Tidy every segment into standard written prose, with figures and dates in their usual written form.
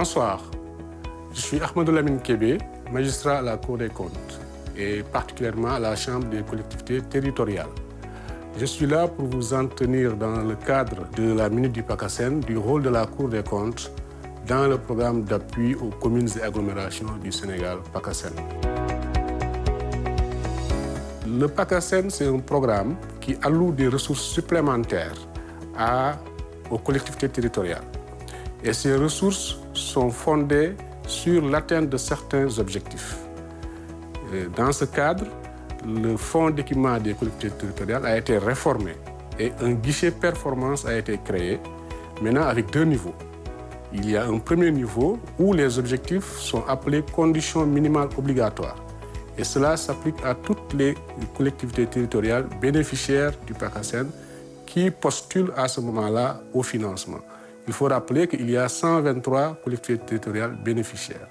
Bonsoir, je suis Ahmadou Lamine Kébé, magistrat à la Cour des comptes et particulièrement à la Chambre des collectivités territoriales. Je suis là pour vous en tenir dans le cadre de la Minute du PACASEN du rôle de la Cour des comptes dans le programme d'appui aux communes et agglomérations du Sénégal, PACASEN. Le PACASEN, c'est un programme qui alloue des ressources supplémentaires aux collectivités territoriales. Et ces ressources sont fondées sur l'atteinte de certains objectifs. Dans ce cadre, le fonds d'équipement des collectivités territoriales a été réformé et un guichet performance a été créé, maintenant avec 2 niveaux. Il y a un premier niveau où les objectifs sont appelés conditions minimales obligatoires. Et cela s'applique à toutes les collectivités territoriales bénéficiaires du PACASEN qui postulent à ce moment-là au financement. Il faut rappeler qu'il y a 123 collectivités territoriales bénéficiaires.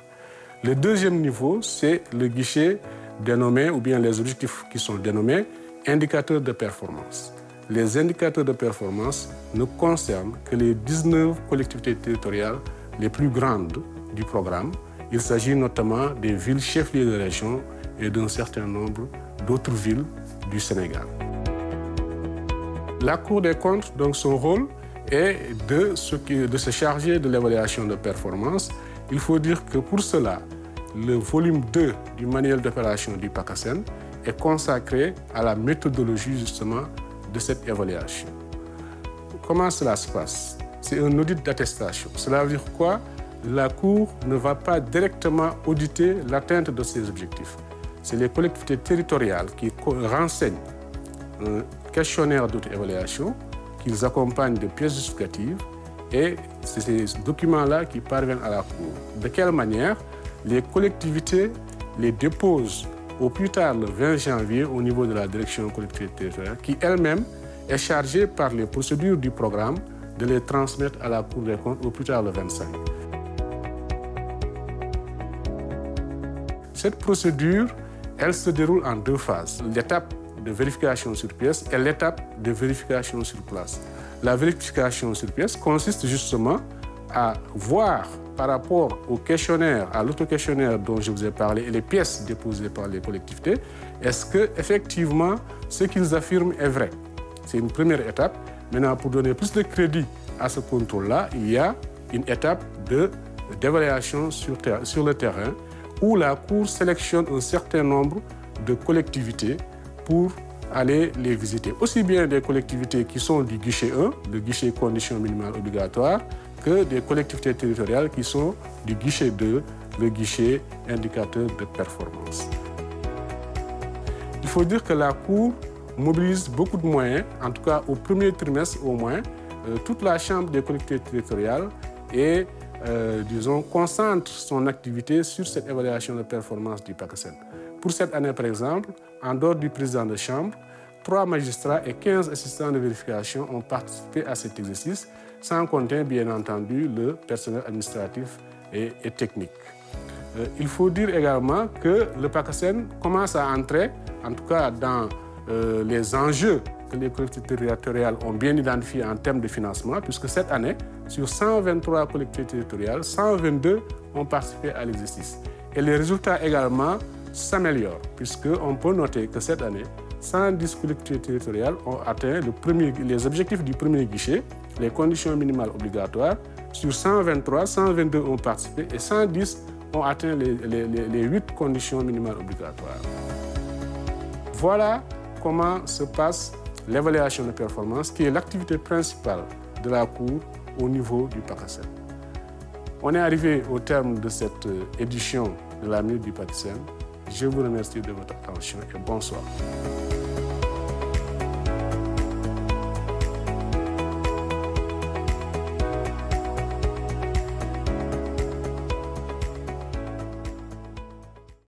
Le deuxième niveau, c'est le guichet dénommé, ou bien les objectifs qui sont dénommés indicateurs de performance. Les indicateurs de performance ne concernent que les 19 collectivités territoriales les plus grandes du programme. Il s'agit notamment des villes chefs-lieux de région et d'un certain nombre d'autres villes du Sénégal. La Cour des comptes, donc son rôle est de se charger de l'évaluation de performance. Il faut dire que pour cela, le volume 2 du manuel d'opération du PACASEN est consacré à la méthodologie justement de cette évaluation. Comment cela se passe? C'est un audit d'attestation. Cela veut dire quoi? La Cour ne va pas directement auditer l'atteinte de ces objectifs. C'est les collectivités territoriales qui renseignent un questionnaire d'auto-évaluation, qu'ils accompagnent de pièces justificatives et c'est ces documents-là qui parviennent à la Cour. De quelle manière? Les collectivités les déposent au plus tard le 20 janvier au niveau de la direction collectivité territoriale qui elle-même est chargée par les procédures du programme de les transmettre à la Cour des comptes au plus tard le 25. Cette procédure, elle se déroule en 2 phases. L'étape de vérification sur pièce et l'étape de vérification sur place. La vérification sur pièce consiste justement à voir par rapport au questionnaire, à l'auto-questionnaire dont je vous ai parlé et les pièces déposées par les collectivités, est-ce que effectivement ce qu'ils affirment est vrai? C'est une première étape. Maintenant, pour donner plus de crédit à ce contrôle-là, il y a une étape d'évaluation sur le terrain où la Cour sélectionne un certain nombre de collectivités pour aller les visiter. Aussi bien des collectivités qui sont du guichet 1, le guichet conditions minimales obligatoires, que des collectivités territoriales qui sont du guichet 2, le guichet indicateur de performance. Il faut dire que la Cour mobilise beaucoup de moyens, en tout cas au premier trimestre au moins, toute la Chambre des collectivités territoriales et concentre son activité sur cette évaluation de performance du PACASEN. Pour cette année, par exemple, en dehors du président de Chambre, 3 magistrats et 15 assistants de vérification ont participé à cet exercice, sans compter, bien entendu, le personnel administratif et technique. Il faut dire également que le PACASEN commence à entrer, en tout cas dans les enjeux que les collectivités territoriales ont bien identifiés en termes de financement, puisque cette année, sur 123 collectivités territoriales, 122 ont participé à l'exercice. Et les résultats également s'améliorent, puisqu'on peut noter que cette année, 110 collectivités territoriales ont atteint les objectifs du premier guichet, les conditions minimales obligatoires. Sur 123, 122 ont participé et 110 ont atteint les 8 conditions minimales obligatoires. Voilà comment se passe l'évaluation de performance, qui est l'activité principale de la Cour au niveau du PACASEN. On est arrivé au terme de cette édition de la Minute du PACASEN. Je vous remercie de votre attention et bonsoir.